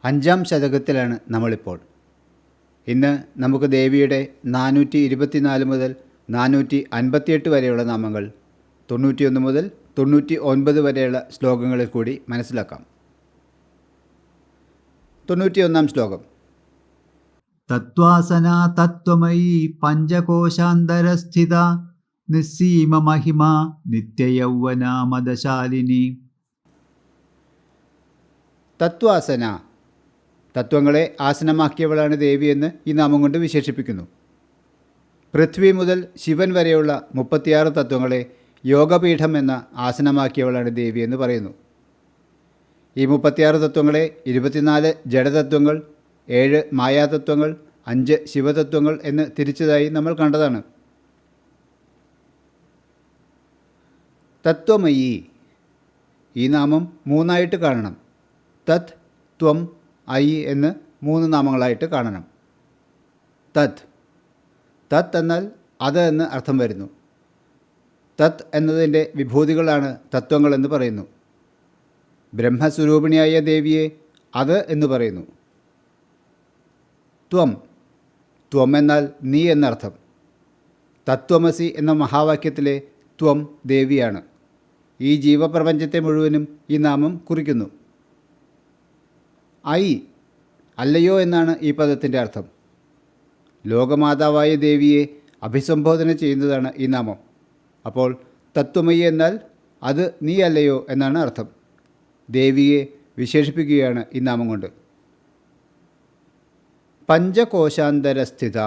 5-ാം ശതകത്തിലാണ് നമ്മളിപ്പോൾ. ഇന്ന് നമുക്ക് ദേവിയുടെ 424 മുതൽ 458 വരെയുള്ള നാമങ്ങൾ 91 മുതൽ 99 വരെയുള്ള ശ്ലോകങ്ങളിൽ കൂടി മനസ്സിലാക്കാം. 91-ാം ശ്ലോകം. തത്വാസന തത്വമയീ പഞ്ചകോശാന്തരസ്ഥിത നിസ്സീമ മഹിമ നിത്യയൗവന മദശാലിനി. തത്വാസന, തത്വങ്ങളെ ആസനമാക്കിയവളാണ് ദേവിയെന്ന് ഈ നാമം കൊണ്ട് വിശേഷിപ്പിക്കുന്നു. പൃഥ്വി മുതൽ ശിവൻ വരെയുള്ള 36 തത്വങ്ങളെ യോഗപീഠം എന്ന ആസനമാക്കിയവളാണ് ദേവി എന്ന് പറയുന്നു. ഈ 36 തത്വങ്ങളെ 24 ജഡതത്വങ്ങൾ, 7 മായാതത്വങ്ങൾ, 5 ശിവതത്വങ്ങൾ എന്ന് തിരിച്ചതായി നമ്മൾ കണ്ടതാണ്. തത്വമയി, ഈ നാമം 3 കാണണം. തത്, ത്വം, ഐ എന്ന് 3 നാമങ്ങളായിട്ട് കാണണം. തത്, തത് എന്നാൽ അത് എന്ന് അർത്ഥം വരുന്നു. തത് എന്നതിൻ്റെ വിഭൂതികളാണ് തത്വങ്ങളെന്ന് പറയുന്നു. ബ്രഹ്മസ്വരൂപിണിയായ ദേവിയെ അത് എന്ന് പറയുന്നു. ത്വം, ത്വം എന്നാൽ നീ എന്നർത്ഥം. തത്വമസി എന്ന മഹാവാക്യത്തിലെ ത്വം ദേവിയാണ്. ഈ ജീവപ്രപഞ്ചത്തെ മുഴുവനും ഈ നാമം കുറിക്കുന്നു. ഐ, അല്ലയോ എന്നാണ് ഈ പദത്തിൻ്റെ അർത്ഥം. ലോകമാതാവായ ദേവിയെ അഭിസംബോധന ചെയ്യുന്നതാണ് ഈ നാമം. അപ്പോൾ തത്വമയി എന്നാൽ അത് നീ അല്ലയോ എന്നാണ് അർത്ഥം. ദേവിയെ വിശേഷിപ്പിക്കുകയാണ് ഈ നാമം കൊണ്ട്. പഞ്ചകോശാന്തരസ്ഥിത,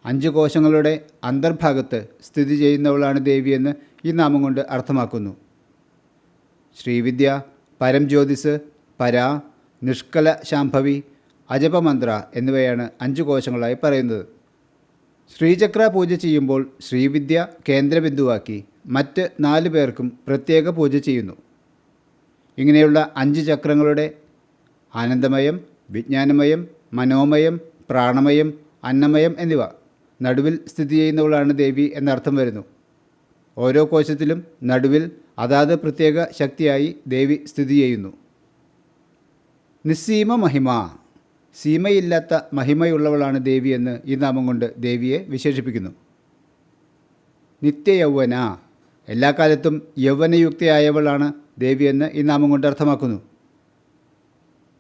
5 കോശങ്ങളുടെ അന്തർഭാഗത്ത് സ്ഥിതി ചെയ്യുന്നവളാണ് ദേവിയെന്ന് ഈ നാമം കൊണ്ട് അർത്ഥമാക്കുന്നു. ശ്രീവിദ്യ, പരംജ്യോതിസ്, പരാ, നിഷ്കല ശാംഭവി, അജപമന്ത്ര എന്നിവയാണ് 5 കോശങ്ങളായി പറയുന്നത്. ശ്രീചക്ര പൂജ ചെയ്യുമ്പോൾ ശ്രീവിദ്യ കേന്ദ്രബിന്ദുവാക്കി മറ്റ് 4 പേർക്കും പ്രത്യേക പൂജ ചെയ്യുന്നു. ഇങ്ങനെയുള്ള 5 ചക്രങ്ങളുടെ ആനന്ദമയം, വിജ്ഞാനമയം, മനോമയം, പ്രാണമയം, അന്നമയം എന്നിവ നടുവിൽ സ്ഥിതി ചെയ്യുന്നവളാണ് ദേവി എന്നർത്ഥം വരുന്നു. ഓരോ കോശത്തിലും നടുവിൽ അതാത് പ്രത്യേക ശക്തിയായി ദേവി സ്ഥിതി ചെയ്യുന്നു. നിസ്സീമ മഹിമ, സീമയില്ലാത്ത മഹിമയുള്ളവളാണ് ദേവി എന്ന് ഈ നാമം കൊണ്ട് ദേവിയെ വിശേഷിപ്പിക്കുന്നു. നിത്യയൗവന, എല്ലാ കാലത്തും യൗവനയുക്തയായവളാണ് ദേവിയെന്ന് ഈ നാമം കൊണ്ട് അർത്ഥമാക്കുന്നു.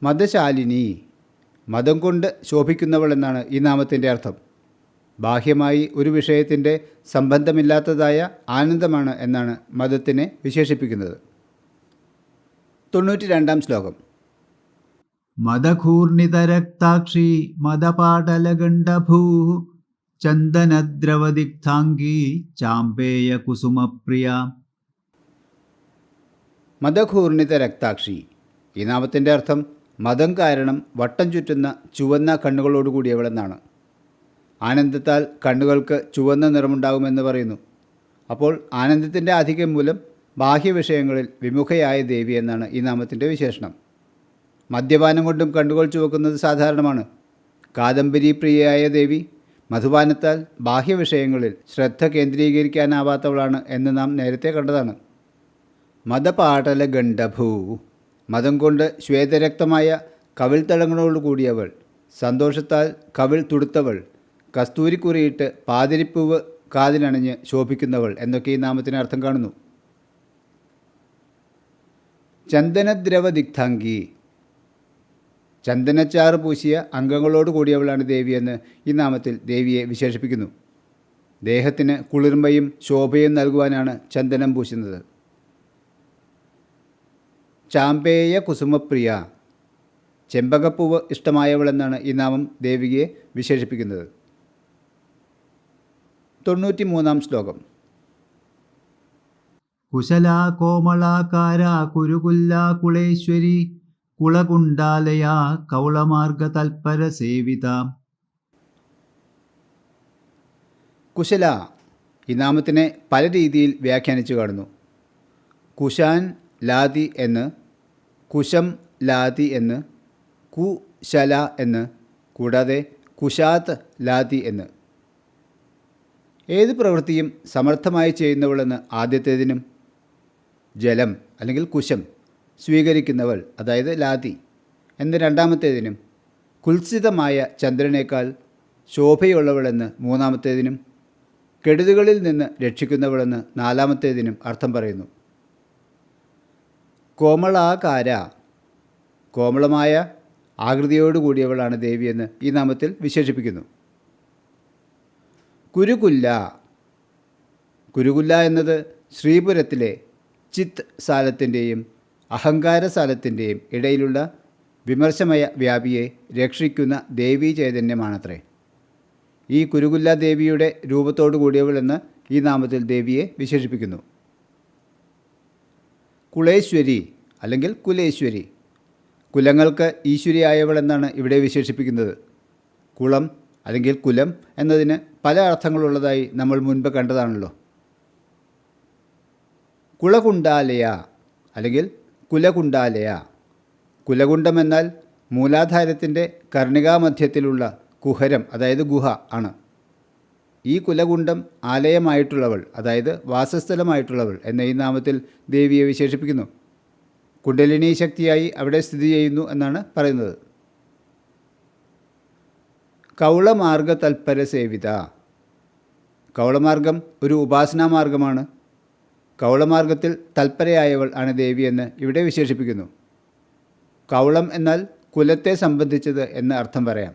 മദശാലിനി, മതം കൊണ്ട് ശോഭിക്കുന്നവൾ എന്നാണ് ഈ നാമത്തിൻ്റെ അർത്ഥം. ബാഹ്യമായി ഒരു വിഷയത്തിൻ്റെ സംബന്ധമില്ലാത്തതായ ആനന്ദമാണ് എന്നാണ് മതത്തിനെ വിശേഷിപ്പിക്കുന്നത്. 92-ാം ശ്ലോകം. മദഘൂർണിതരക്താക്ഷി മദപാടലഗണ്ഡഭൂ ചന്ദനദ്രവദിഗ്ധാംഗീ ചാമ്പേയ കുസുമപ്രിയ. മദഘൂർണിത രക്താക്ഷി, ഈ നാമത്തിൻ്റെ അർത്ഥം മതം കാരണം വട്ടം ചുറ്റുന്ന ചുവന്ന കണ്ണുകളോടുകൂടിയവളെന്നാണ്. ആനന്ദത്താൽ കണ്ണുകൾക്ക് ചുവന്ന നിറമുണ്ടാകുമെന്ന് പറയുന്നു. അപ്പോൾ ആനന്ദത്തിൻ്റെ അധികം മൂലം ബാഹ്യവിഷയങ്ങളിൽ വിമുഖയായ ദേവി എന്നാണ് ഈ നാമത്തിൻ്റെ വിശേഷണം. മദ്യപാനം കൊണ്ടും കണ്ണുകൾ ചുവക്കുന്നത് സാധാരണമാണ്. കാദംബരി പ്രിയയായ ദേവി മധുപാനത്താൽ ബാഹ്യവിഷയങ്ങളിൽ ശ്രദ്ധ കേന്ദ്രീകരിക്കാനാവാത്തവളാണ് എന്ന് നാം നേരത്തെ കണ്ടതാണ്. മദപാടല ഗണ്ഡഭൂ, മതം കൊണ്ട് ശ്വേതരക്തമായ കവിൾത്തളങ്ങളോടുകൂടിയവൾ, സന്തോഷത്താൽ കവിൾ തുടുത്തവൾ, കസ്തൂരിക്കുറിയിട്ട് പാതിരിപ്പൂവ് കാതിലണഞ്ഞ് ശോഭിക്കുന്നവൾ എന്നൊക്കെ ഈ നാമത്തിന് അർത്ഥം കാണുന്നു. ചന്ദനദ്രവദിഗ്ധാംഗി, ചന്ദനച്ചാറ് പൂശിയ അംഗങ്ങളോട് കൂടിയവളാണ് ദേവിയെന്ന് ഈ നാമത്തിൽ ദേവിയെ വിശേഷിപ്പിക്കുന്നു. ദേഹത്തിന് കുളിർമയും ശോഭയും നൽകുവാനാണ് ചന്ദനം പൂശുന്നത്. ചാമ്പേയ കുസുമപ്രിയ, ചെമ്പകപ്പൂവ് ഇഷ്ടമായവളെന്നാണ് ഈ നാമം ദേവിയെ വിശേഷിപ്പിക്കുന്നത്. 93-ാം ശ്ലോകം. കുശലാ കോമളാകാരാ കുരുകുല്ലാ കുളേശ്വരി കുളകുണ്ടാലയാ കൗളമാർഗ തൽപര സേവിത. കുശല, ഈ നാമത്തിനെ പല രീതിയിൽ വ്യാഖ്യാനിച്ചു കാണുന്നു. കുശാൻ ലാതി എന്ന്, കുശം ലാതി എന്ന്, കുശല എന്ന്, കൂടാതെ കുശാത്ത് ലാതി എന്ന്. ഏത് പ്രവൃത്തിയും സമർത്ഥമായി ചെയ്യുന്നവളെന്ന് ആദ്യത്തേതിനും, ജലം അല്ലെങ്കിൽ കുശം സ്വീകരിക്കുന്നവൾ അതായത് ലാതി, എന്ന് രണ്ടാമത്തേതിനും കുൽസിതമായ ചന്ദ്രനേക്കാൾ ശോഭയുള്ളവളെന്ന് മൂന്നാമത്തേതിനും കെടുതികളിൽ നിന്ന് രക്ഷിക്കുന്നവളെന്ന് നാലാമത്തേതിനും അർത്ഥം പറയുന്നു. കോമളാകാര, കോമളമായ ആകൃതിയോടുകൂടിയവളാണ് ദേവിയെന്ന് ഈ നാമത്തിൽ വിശേഷിപ്പിക്കുന്നു. കുരുകുല്ല, കുരുകുല്ല എന്നത് ശ്രീപുരത്തിലെ ചിത്ത് സാലത്തിൻ്റെയും അഹങ്കാര സാലത്തിൻ്റെയും ഇടയിലുള്ള വിമർശമയ വ്യാപിയെ രക്ഷിക്കുന്ന ദേവീ ചൈതന്യമാണത്രേ. ഈ കുരുകുല്ല ദേവിയുടെ രൂപത്തോടു കൂടിയവളെന്ന് ഈ നാമത്തിൽ ദേവിയെ വിശേഷിപ്പിക്കുന്നു. കുളേശ്വരി അല്ലെങ്കിൽ കുലേശ്വരി, കുലങ്ങൾക്ക് ഈശ്വരിയായവളെന്നാണ് ഇവിടെ വിശേഷിപ്പിക്കുന്നത്. കുളം അല്ലെങ്കിൽ കുലം എന്നതിന് പല അർത്ഥങ്ങളുള്ളതായി നമ്മൾ മുൻപ് കണ്ടതാണല്ലോ. കുളകുണ്ടാലയ അല്ലെങ്കിൽ കുലകുണ്ടാലയ, കുലകുണ്ടം എന്നാൽ മൂലാധാരത്തിൻ്റെ കർണികാമധ്യത്തിലുള്ള കുഹരം, അതായത് ഗുഹ ആണ്. ഈ കുലകുണ്ടം ആലയമായിട്ടുള്ളവൾ, അതായത് വാസസ്ഥലമായിട്ടുള്ളവൾ എന്ന ഈ നാമത്തിൽ ദേവിയെ വിശേഷിപ്പിക്കുന്നു. കുണ്ടലിനി ശക്തിയായി അവിടെ സ്ഥിതി ചെയ്യുന്നു എന്നാണ് പറയുന്നത്. കൗളമാർഗ തൽപര സേവിത, കൗളമാർഗം ഒരു ഉപാസനാമാർഗമാണ്. കൗളമാർഗത്തിൽ തൽപരയായവൾ ആണ് ദേവിയെന്ന് ഇവിടെ വിശേഷിപ്പിക്കുന്നു. കൗളം എന്നാൽ കുലത്തെ സംബന്ധിച്ചത് എന്ന് അർത്ഥം പറയാം.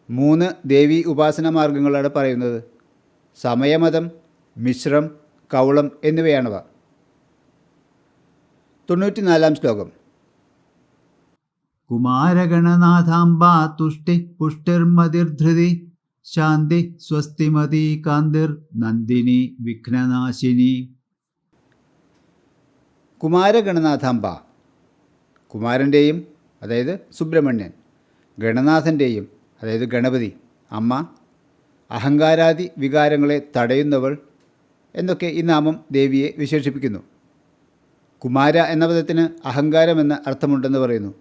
3 ദേവി ഉപാസനാ മാർഗങ്ങളാണ് പറയുന്നത്. സമയമതം, മിശ്രം, കൗളം എന്നിവയാണവ. 94 ശ്ലോകം. കുമാരഗണനാഥാംബ തുഷ്ടി പുഷ്ടിർമതിർധൃതി ശാന്തി സ്വസ്തിമതി കാന്തിർ നന്ദിനി വിഘ്നനാശിനി. കുമാരഗണനാഥാംബ, കുമാരൻ്റെയും അതായത് സുബ്രഹ്മണ്യൻ, ഗണനാഥൻ്റെയും അതായത് ഗണപതി അമ്മ, അഹങ്കാരാദി വികാരങ്ങളെ തടയുന്നവൾ എന്നൊക്കെ ഈ നാമം ദേവിയെ വിശേഷിപ്പിക്കുന്നു. കുമാര എന്ന പദത്തിന് അഹങ്കാരമെന്ന അർത്ഥമുണ്ടെന്ന് പറയുന്നു.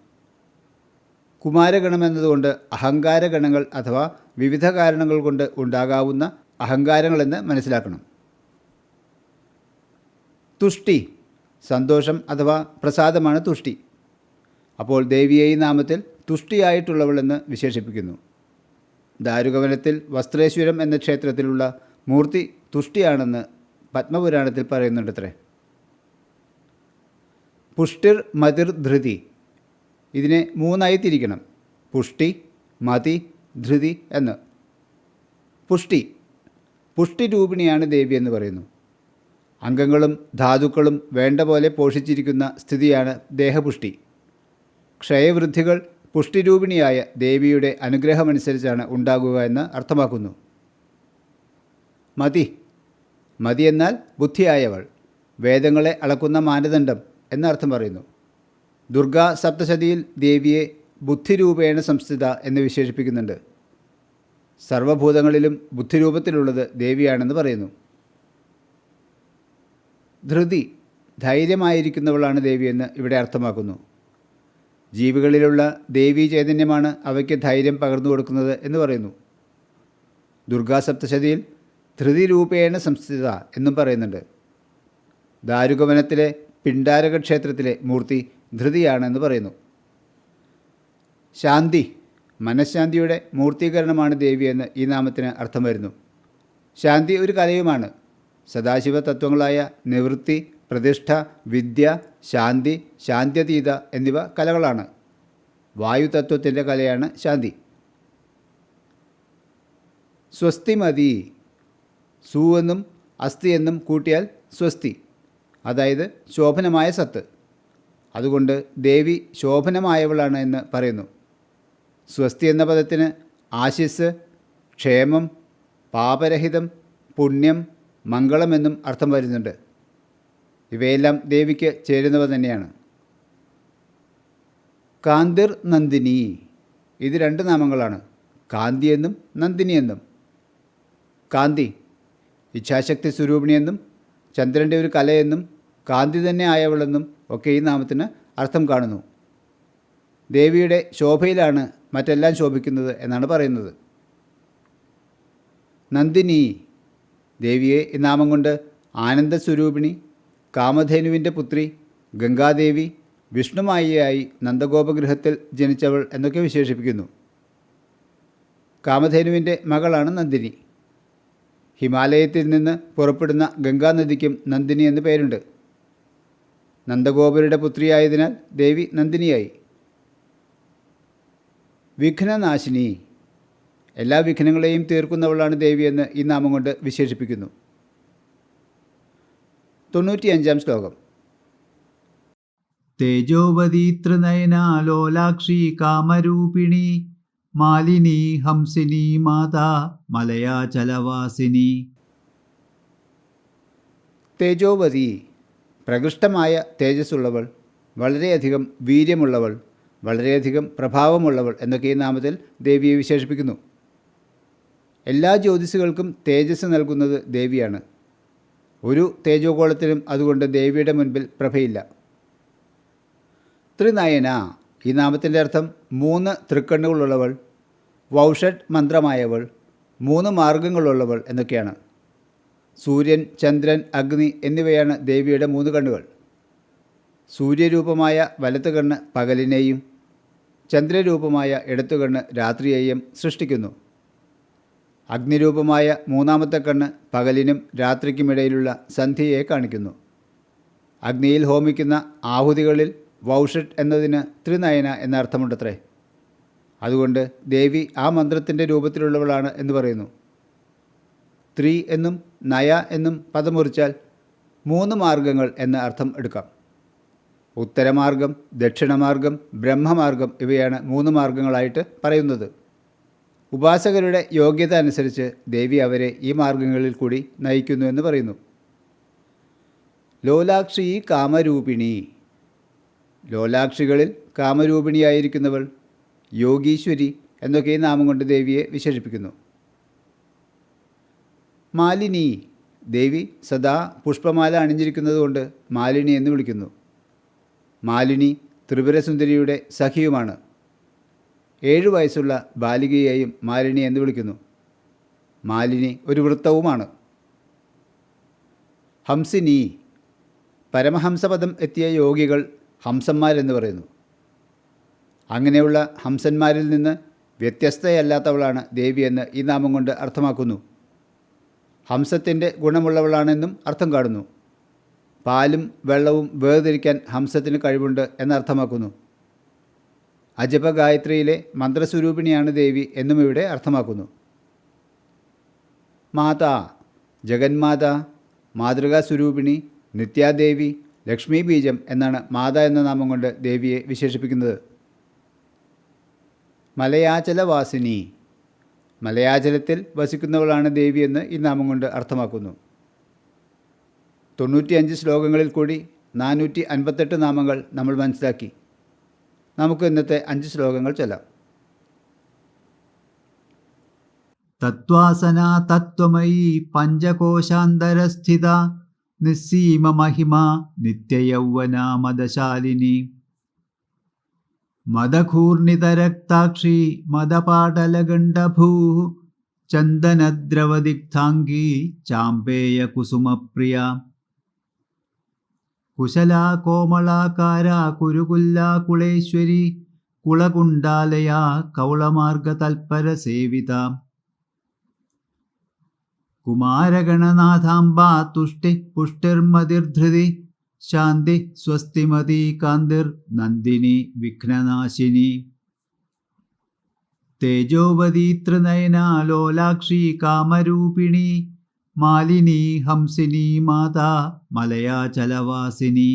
കുമാരഗണം എന്നതുകൊണ്ട് അഹങ്കാരഗണങ്ങൾ അഥവാ വിവിധ കാരണങ്ങൾ കൊണ്ട് ഉണ്ടാകാവുന്ന അഹങ്കാരങ്ങളെന്ന് മനസ്സിലാക്കണം. തുഷ്ടി, സന്തോഷം അഥവാ പ്രസാദമാണ് തുഷ്ടി. അപ്പോൾ ദേവിയെ ഈ നാമത്തിൽ തുഷ്ടിയായിട്ടുള്ളവളെന്ന് വിശേഷിപ്പിക്കുന്നു. ദാരുകവനത്തിൽ വസ്ത്രേശ്വരം എന്ന ക്ഷേത്രത്തിലുള്ള മൂർത്തി തുഷ്ടിയാണെന്ന് പത്മപുരാണത്തിൽ പറയുന്നുണ്ടത്രേ. പുഷ്ടിർ മതിർ ധൃതി, ഇതിനെ 3ആയി തിരിക്കണം. പുഷ്ടി, മതി, ധൃതി എന്ന്. പുഷ്ടി, പുഷ്ടിരൂപിണിയാണ് ദേവി എന്ന് പറയുന്നു. അംഗങ്ങളും ധാതുക്കളും വേണ്ട പോലെ പോഷിച്ചിരിക്കുന്ന സ്ഥിതിയാണ് ദേഹപുഷ്ടി. ക്ഷയവൃദ്ധികൾ പുഷ്ടിരൂപിണിയായ ദേവിയുടെ അനുഗ്രഹമനുസരിച്ചാണ് ഉണ്ടാകുക എന്ന് അർത്ഥമാക്കുന്നു. മതി, മതി എന്നാൽ ബുദ്ധിയായവൾ, വേദങ്ങളെ അളക്കുന്ന മാനദണ്ഡം എന്നർത്ഥം പറയുന്നു. ദുർഗാ സപ്തശതിയിൽ ദേവിയെ ബുദ്ധിരൂപേണ സംസ്ഥിത എന്ന് വിശേഷിപ്പിക്കുന്നുണ്ട്. സർവഭൂതങ്ങളിലും ബുദ്ധിരൂപത്തിലുള്ളത് ദേവിയാണെന്ന് പറയുന്നു. ധൃതി, ധൈര്യമായിരിക്കുന്നവളാണ് ദേവിയെന്ന് ഇവിടെ അർത്ഥമാക്കുന്നു. ജീവികളിലുള്ള ദേവീ ചൈതന്യമാണ് അവയ്ക്ക് ധൈര്യം പകർന്നു കൊടുക്കുന്നത് എന്ന് പറയുന്നു. ദുർഗാ സപ്തശതിയിൽ ധൃതിരൂപേണ സംസ്ഥിത എന്നും പറയുന്നുണ്ട്. ദാരുകവനത്തിലെ പിണ്ടാരക ക്ഷേത്രത്തിലെ മൂർത്തി ധൃതിയാണെന്ന് പറയുന്നു. ശാന്തി, മനഃശാന്തിയുടെ മൂർത്തീകരണമാണ് ദേവിയെന്ന് ഈ നാമത്തിന് അർത്ഥം വരുന്നു. ശാന്തി ഒരു കലയുമാണ്. സദാശിവ തത്വങ്ങളായ നിവൃത്തി, പ്രതിഷ്ഠ, വിദ്യ, ശാന്തി, ശാന്ത്യതീത എന്നിവ കലകളാണ്. വായുതത്വത്തിൻ്റെ കലയാണ് ശാന്തി. സ്വസ്തിമതി, സു എന്നും അസ്ഥി എന്നും കൂട്ടിയാൽ സ്വസ്തി, അതായത് ശോഭനമായ സത്ത്. അതുകൊണ്ട് ദേവി ശോഭനമായവളാണ് എന്ന് പറയുന്നു. സ്വസ്തി എന്ന പദത്തിന് ആശിസ്, ക്ഷേമം, പാപരഹിതം, പുണ്യം, മംഗളമെന്നും അർത്ഥം വരുന്നുണ്ട്. ഇവയെല്ലാം ദേവിക്ക് ചേരുന്നവ തന്നെയാണ്. കാന്തിർ നന്ദിനി, ഇത് 2 നാമങ്ങളാണ്, കാന്തി എന്നും നന്ദിനി എന്നും. കാന്തി ഇച്ഛാശക്തി സ്വരൂപിണിയെന്നും ചന്ദ്രൻ്റെ ഒരു കലയെന്നും കാന്തി തന്നെ ആയവളെന്നും ഒക്കെ ഈ നാമത്തിന് അർത്ഥം കാണുന്നു. ദേവിയുടെ ശോഭയിലാണ് മറ്റെല്ലാം ശോഭിക്കുന്നത് എന്നാണ് പറയുന്നത്. നന്ദിനി, ദേവിയെ ഈ നാമം കൊണ്ട് ആനന്ദസ്വരൂപിണി, കാമധേനുവിൻ്റെ പുത്രി, ഗംഗാദേവി, വിഷ്ണുമായിയായി നന്ദഗോപഗൃഹത്തിൽ ജനിച്ചവൾ എന്നൊക്കെ വിശേഷിപ്പിക്കുന്നു. കാമധേനുവിൻ്റെ മകളാണ് നന്ദിനി. ഹിമാലയത്തിൽ നിന്ന് പുറപ്പെടുന്ന ഗംഗാനദിക്കും നന്ദിനി എന്ന് പേരുണ്ട്. നന്ദഗോപരുടെ പുത്രിയായതിനാൽ ദേവി നന്ദിനിയായി. വിഘ്നനാശിനി, എല്ലാ വിഘ്നങ്ങളെയും തീർക്കുന്നവളാണ് ദേവിയെന്ന് ഈ നാമം കൊണ്ട് വിശേഷിപ്പിക്കുന്നു. 95-ാം ശ്ലോകം. തേജോവതി ത്രിനയനാ ലോലാക്ഷി കാമരൂപിണി മാലിനി ഹംസിനി മാതാ മലയാചലവാസിനി. തേജോവതി, പ്രകൃഷ്ടമായ തേജസ്സുള്ളവൾ, വളരെയധികം വീര്യമുള്ളവൾ, വളരെയധികം പ്രഭാവമുള്ളവൾ എന്നൊക്കെ ഈ നാമത്തിൽ ദേവിയെ വിശേഷിപ്പിക്കുന്നു. എല്ലാ ജ്യോതിസുകൾക്കും തേജസ് നൽകുന്നത് ദേവിയാണ്. ഒരു തേജോഗോളത്തിനും അതുകൊണ്ട് ദേവിയുടെ മുൻപിൽ പ്രഭയില്ല. ത്രിനയന, ഈ നാമത്തിൻ്റെ അർത്ഥം 3 തൃക്കണ്ണുകളുള്ളവൾ, വൗഷഡ് മന്ത്രമായവൾ, 3 മാർഗങ്ങളുള്ളവൾ എന്നൊക്കെയാണ്. സൂര്യൻ, ചന്ദ്രൻ, അഗ്നി എന്നിവയാണ് ദേവിയുടെ 3 കണ്ണുകൾ. സൂര്യരൂപമായ വലത്ത് കണ്ണ് പകലിനെയും ചന്ദ്രരൂപമായ ഇടത്തു കണ്ണ് രാത്രിയെയും സൃഷ്ടിക്കുന്നു. അഗ്നിരൂപമായ 3ാമത്തെ കണ്ണ് പകലിനും രാത്രിക്കുമിടയിലുള്ള സന്ധ്യയെ കാണിക്കുന്നു. അഗ്നിയിൽ ഹോമിക്കുന്ന ആഹുതികളിൽ വൗഷഡ് എന്നതിന് ത്രിനയന എന്ന അർത്ഥമുണ്ടത്രേ. അതുകൊണ്ട് ദേവി ആ മന്ത്രത്തിൻ്റെ രൂപത്തിലുള്ളവളാണ് എന്ന് പറയുന്നു. ത്രി എന്നും നയ എന്നും പദം മുറിച്ചാൽ 3 മാർഗങ്ങൾ എന്ന അർത്ഥം എടുക്കാം. ഉത്തരമാർഗം, ദക്ഷിണമാർഗം, ബ്രഹ്മമാർഗം ഇവയാണ് 3 മാർഗങ്ങളായിട്ട് പറയുന്നത്. ഉപാസകരുടെ യോഗ്യത അനുസരിച്ച് ദേവി അവരെ ഈ മാർഗങ്ങളിൽ കൂടി നയിക്കുന്നു എന്ന് പറയുന്നു. ലോലാക്ഷി കാമരൂപിണി, ലോലാക്ഷികളിൽ കാമരൂപിണിയായിരിക്കുന്നവൾ, യോഗീശ്വരി എന്നൊക്കെ ഈ നാമം കൊണ്ട് ദേവിയെ വിശേഷിപ്പിക്കുന്നു. മാലിനി, ദേവി സദാ പുഷ്പമാല അണിഞ്ഞിരിക്കുന്നതുകൊണ്ട് മാലിനി എന്ന് വിളിക്കുന്നു. മാലിനി ത്രിപുരസുന്ദരിയുടെ സഖിയുമാണ്. 7 വയസ്സുള്ള ബാലികയെയും മാലിനി എന്ന് വിളിക്കുന്നു. മാലിനി ഒരു വൃത്തവുമാണ്. ഹംസിനി, പരമഹംസപദം എത്തിയ യോഗികൾ ഹംസന്മാരെന്ന് പറയുന്നു. അങ്ങനെയുള്ള ഹംസന്മാരിൽ നിന്ന് വ്യത്യസ്തയല്ലാത്തവളാണ് ദേവിയെന്ന് ഈ നാമം കൊണ്ട് അർത്ഥമാക്കുന്നു. ഹംസത്തിൻ്റെ ഗുണമുള്ളവളാണെന്നും അർത്ഥം കാണുന്നു. പാലും വെള്ളവും വേർതിരിക്കാൻ ഹംസത്തിന് കഴിവുണ്ട് എന്നർത്ഥമാക്കുന്നു. അജപഗായത്രിയിലെ മന്ത്രസ്വരൂപിണിയാണ് ദേവി എന്നും ഇവിടെ അർത്ഥമാക്കുന്നു. മാതാ, ജഗന്മാതാ, മാതൃകാസ്വരൂപിണി, നിത്യാദേവി, ലക്ഷ്മി ബീജം എന്നാണ് മാതാ എന്ന നാമം കൊണ്ട് ദേവിയെ വിശേഷിപ്പിക്കുന്നത്. മലയാചലവാസിനി, മലയാചലത്തിൽ വസിക്കുന്നവളാണ് ദേവിയെന്ന് ഈ നാമം കൊണ്ട് അർത്ഥമാക്കുന്നു. 95 ശ്ലോകങ്ങളിൽ കൂടി 458 നാമങ്ങൾ നമ്മൾ മനസ്സിലാക്കി. നമുക്ക് ഇന്നത്തെ 5 ശ്ലോകങ്ങൾ ചൊല്ലാം. തത്വാസനാ തത്വമയീ പഞ്ചകോശാന്തരസ്ഥിത നിസ്സീമ മഹിമ നിത്യയൗവനാ മദശാലിനി മദഘൂർണിതരക്താക്ഷി മദപാടലഗണ്ഡഭൂ ചന്ദനദ്രവദിഗ്ധാംഗീ ചാമ്പേയ കുസുമപ്രിയ കുശലാ കോമളാകാരാ കുരുകുല്ലാ കുളേശ്വരി കുളകുണ്ടാലയാ കൗളമാർഗതൽപരസേവിത കുമാരഗണനാഥാംബാ തുഷ്ടി പുഷ്ടിർമതിർധൃതി ശാന്തി സ്വസ്തിമതി കാന്തിർ നന്ദിനി വിഘ്നനാശിനി തേജോവതി ത്രിനയനാ ലോലാക്ഷി കാമരൂപിണി മാലിനി ഹംസിനി മാതാ മലയാചലവാസിനി.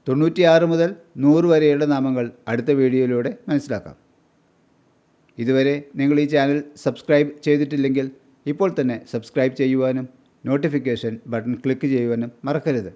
96 മുതൽ 100 വരെയുള്ള നാമങ്ങൾ അടുത്ത വീഡിയോയിലൂടെ മനസ്സിലാക്കാം. ഇതുവരെ നിങ്ങൾ ഈ ചാനൽ സബ്സ്ക്രൈബ് ചെയ്തിട്ടില്ലെങ്കിൽ ഇപ്പോൾ തന്നെ സബ്സ്ക്രൈബ് ചെയ്യുവാനും നോട്ടിഫിക്കേഷൻ ബട്ടൺ ക്ലിക്ക് ചെയ്യുവാനും മറക്കരുത്.